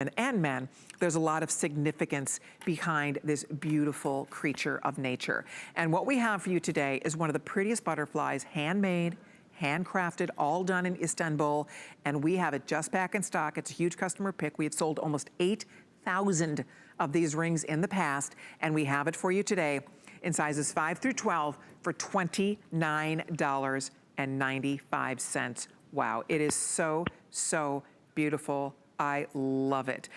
and men, there's a lot of significance behind this beautiful creature of nature. And what we have for you today is one of the prettiest butterflies, handmade, handcrafted, all done in Istanbul, and we have it just back in stock. It's a huge customer pick. We have sold almost 8,000 of these rings in the past, and we have it for you today in sizes 5 through 12 for $29.95. Wow, it is so, so beautiful. I love it.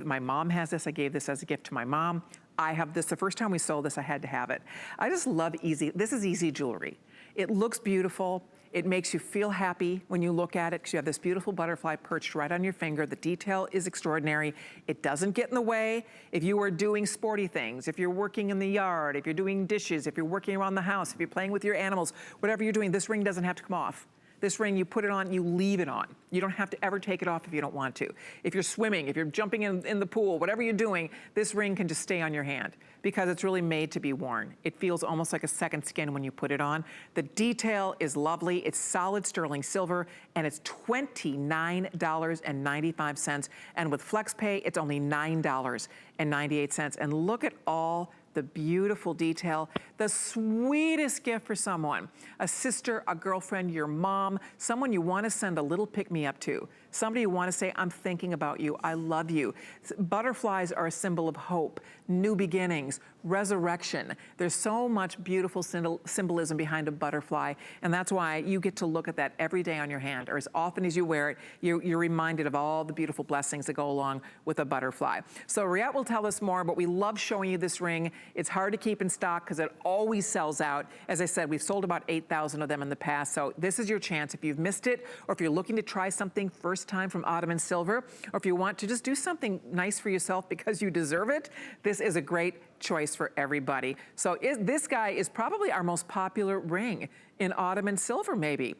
My mom has this. I gave this as a gift to my mom. I have this. The first time we sold this, I had to have it. I just love easy. This is easy jewelry. It looks beautiful. It makes you feel happy when you look at it because you have this beautiful butterfly perched right on your finger. The detail is extraordinary. It doesn't get in the way. If you are doing sporty things, if you're working in the yard, if you're doing dishes, if you're working around the house, if you're playing with your animals, whatever you're doing, this ring doesn't have to come off. This ring, you put it on, you leave it on. You don't have to ever take it off if you don't want to. If you're swimming, if you're jumping in the pool, whatever you're doing, this ring can just stay on your hand because it's really made to be worn. It feels almost like a second skin when you put it on. The detail is lovely. It's solid sterling silver, and it's $29.95. And with FlexPay, it's only $9.98. And look at all the beautiful detail, the sweetest gift for someone, a sister, a girlfriend, your mom, someone you want to send a little pick-me-up to, somebody you want to say, I'm thinking about you, I love you. Butterflies are a symbol of hope, new beginnings, resurrection. There's so much beautiful symbolism behind a butterfly, and that's why you get to look at that every day on your hand, or as often as you wear it, you're reminded of all the beautiful blessings that go along with a butterfly. So Riette will tell us more, but we love showing you this ring. It's hard to keep in stock because it always sells out. As I said, we've sold about 8,000 of them in the past, so this is your chance. If you've missed it, or if you're looking to try something first time from Ottoman Silver, or if you want to just do something nice for yourself because you deserve it, this is a great choice for everybody. So this guy is probably our most popular ring in Ottoman Silver, maybe.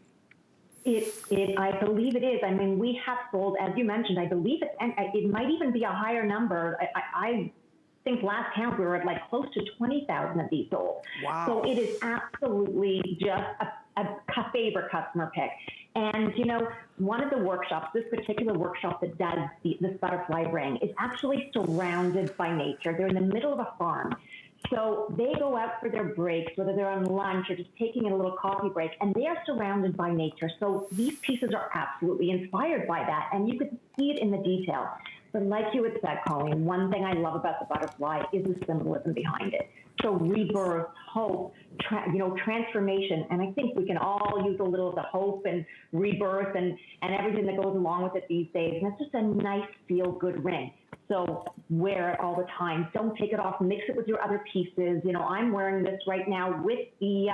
I believe it is. I mean, we have sold, as you mentioned, I believe it might even be a higher number. I think last count we were at like close to 20,000 of these sold. Wow. So it is absolutely just a favorite customer pick. And, you know, one of the workshops, this particular workshop that does this butterfly ring is actually surrounded by nature. They're in the middle of a farm. So they go out for their breaks, whether they're on lunch or just taking a little coffee break, and they are surrounded by nature. So these pieces are absolutely inspired by that, and you can see it in the detail. But like you had said, Colleen, one thing I love about the butterfly is the symbolism behind it. So rebirth, hope, transformation. And I think we can all use a little of the hope and rebirth and everything that goes along with it these days. And it's just a nice, feel-good ring. So wear it all the time. Don't take it off. Mix it with your other pieces. You know, I'm wearing this right now with the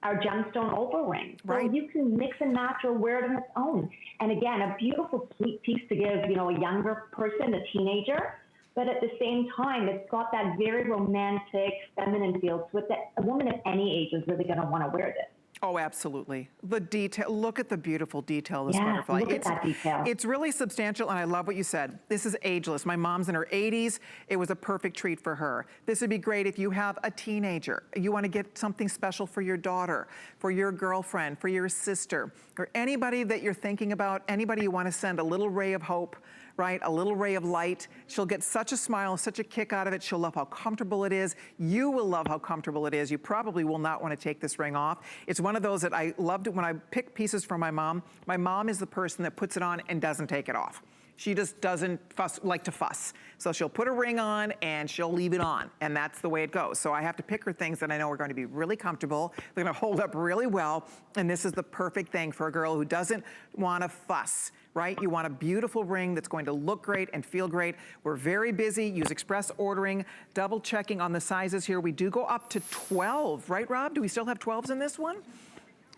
our gemstone opal ring. So right. You can mix and match or wear it on its own. And again, a beautiful, sweet piece to give, you know, a younger person, a teenager. But at the same time, it's got that very romantic, feminine feel to it that a woman of any age is really going to want to wear this. Oh, absolutely. The detail, look at the beautiful detail of this butterfly. Look at that detail. It's really substantial, and I love what you said. This is ageless. My mom's in her 80s. It was a perfect treat for her. This would be great if you have a teenager. You want to get something special for your daughter, for your girlfriend, for your sister, or anybody that you're thinking about, anybody you want to send a little ray of hope, right? A little ray of light. She'll get such a smile, such a kick out of it. She'll love how comfortable it is. You will love how comfortable it is. You probably will not want to take this ring off. It's one of those that I loved when I pick pieces from my mom. My mom is the person that puts it on and doesn't take it off. She just doesn't like to fuss. So she'll put a ring on and she'll leave it on, and that's the way it goes. So I have to pick her things that I know are going to be really comfortable. They're going to hold up really well, and this is the perfect thing for a girl who doesn't want to fuss. Right? You want a beautiful ring that's going to look great and feel great. We're very busy. Use express ordering, double checking on the sizes here. We do go up to 12, right, Rob? Do we still have 12s in this one?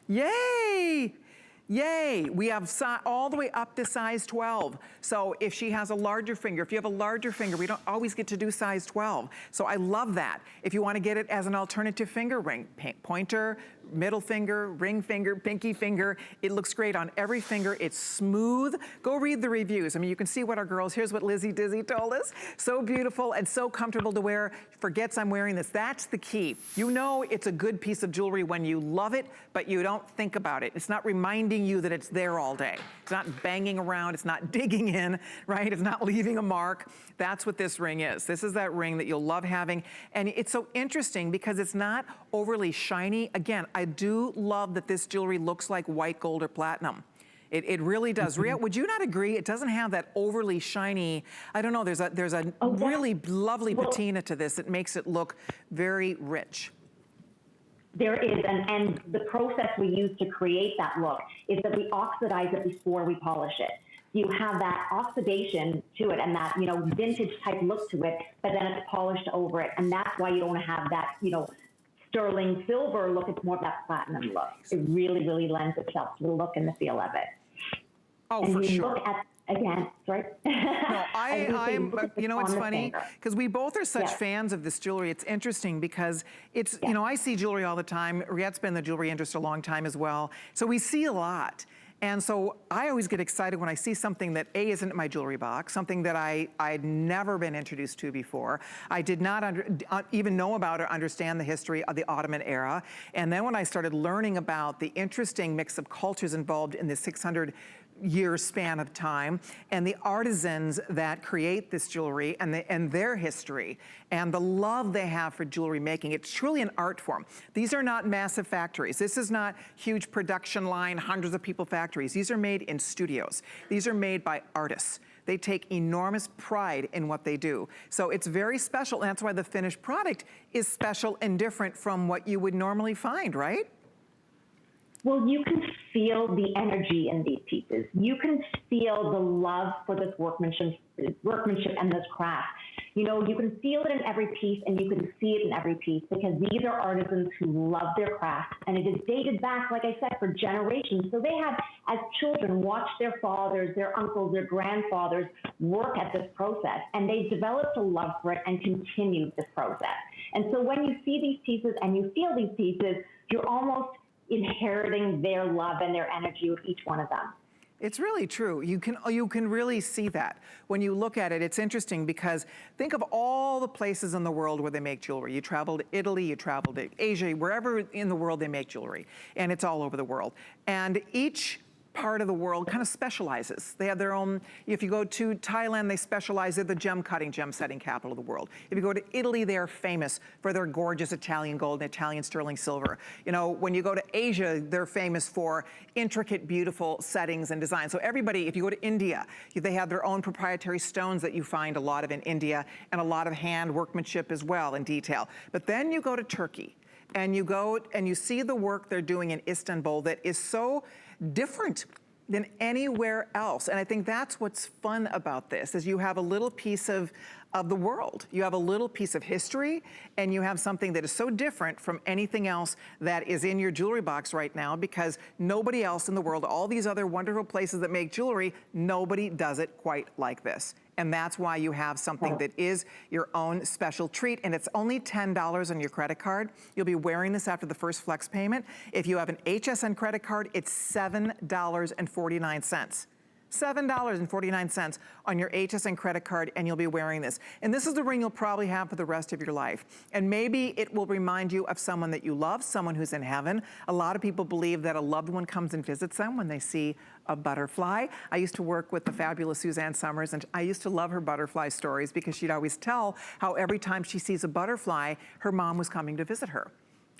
Yay! Yay, we have all the way up to size 12. So if she has a larger finger, if you have a larger finger, we don't always get to do size 12. So I love that. If you want to get it as an alternative finger ring, pointer, middle finger, ring finger, pinky finger. It looks great on every finger. It's smooth. Go read the reviews. I mean, you can see what our girls, here's what Lizzie Dizzy told us. So beautiful and so comfortable to wear. Forgets I'm wearing this. That's the key. You know it's a good piece of jewelry when you love it, but you don't think about it. It's not reminding you that it's there all day. It's not banging around. It's not digging in, right? It's not leaving a mark. That's what this ring is. This is that ring that you'll love having. And it's so interesting because it's not overly shiny. Again, I do love that this jewelry looks like white gold or platinum. It really does. Ria, would you not agree? It doesn't have that overly shiny, I don't know, there's a really lovely patina to this that makes it look very rich. There is, and the process we use to create that look is that we oxidize it before we polish it. You have that oxidation to it and that, vintage type look to it, but then it's polished over it. And that's why you don't have that, sterling silver look. It's more of that platinum look. It really, really lends itself to the look and the feel of it. Oh, and for you sure. Look at, again, sorry. No, I'm, it's funny because we both are such Yes. fans of this jewelry. It's interesting because it's, I see jewelry all the time. Riette's been in the jewelry industry a long time as well. So we see a lot. And so I always get excited when I see something that A, isn't in my jewelry box, something that I'd never been introduced to before. I did not even know about or understand the history of the Ottoman era. And then when I started learning about the interesting mix of cultures involved in the 600-year span of time, and the artisans that create this jewelry and their history, and the love they have for jewelry making. It's truly an art form. These are not massive factories. This is not huge production line, hundreds of people factories. These are made in studios. These are made by artists. They take enormous pride in what they do. So it's very special, and that's why the finished product is special and different from what you would normally find, right? Well, you can feel the energy in these pieces. You can feel the love for this workmanship and this craft. You can feel it in every piece and you can see it in every piece because these are artisans who love their craft, and it is dated back, like I said, for generations. So they have, as children, watched their fathers, their uncles, their grandfathers work at this process, and they developed a love for it and continued this process. And so when you see these pieces and you feel these pieces, you're almost inheriting their love and their energy with each one of them. It's really true. You can really see that. When you look at it, it's interesting because think of all the places in the world where they make jewelry. You travel to Italy, you travel to Asia, wherever in the world they make jewelry, and it's all over the world. And each part of the world kind of specializes. They have their own, if you go to Thailand, they specialize, they're the gem setting capital of the world. If you go to Italy, they are famous for their gorgeous Italian gold and Italian sterling silver. When you go to Asia, they're famous for intricate, beautiful settings and designs. So everybody, if you go to India, they have their own proprietary stones that you find a lot of in India, and a lot of hand workmanship as well in detail. But then you go to Turkey, and you go and you see the work they're doing in Istanbul that is so different than anywhere else. And I think that's what's fun about this, is you have a little piece of the world. You have a little piece of history, and you have something that is so different from anything else that is in your jewelry box right now, because nobody else in the world, all these other wonderful places that make jewelry, nobody does it quite like this. And that's why you have something that is your own special treat, and it's only $10 on your credit card. You'll be wearing this after the first flex payment. If you have an HSN credit card, it's $7.49. $7.49 on your HSN credit card, and you'll be wearing this. And this is the ring you'll probably have for the rest of your life. And maybe it will remind you of someone that you love, someone who's in heaven. A lot of people believe that a loved one comes and visits them when they see a butterfly. I used to work with the fabulous Suzanne Summers, and I used to love her butterfly stories because she'd always tell how every time she sees a butterfly, her mom was coming to visit her.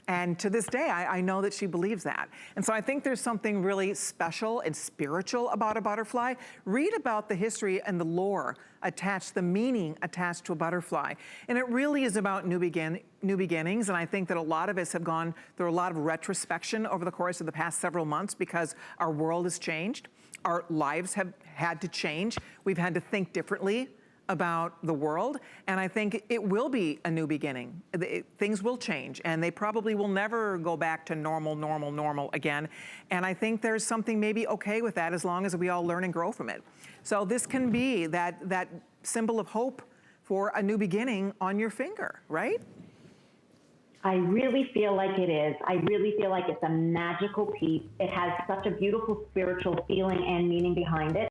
And to this day, I know that she believes that. And so I think there's something really special and spiritual about a butterfly. Read about the history and the lore attached, the meaning attached to a butterfly. And it really is about new beginnings. And I think that a lot of us have gone through a lot of retrospection over the course of the past several months because our world has changed. Our lives have had to change. We've had to think differently about the world, and I think it will be a new beginning. Things will change, and they probably will never go back to normal again, and I think there's something maybe okay with that as long as we all learn and grow from it. So this can be that symbol of hope for a new beginning on your finger, right? I really feel like it is. I really feel like it's a magical piece. It has such a beautiful spiritual feeling and meaning behind it.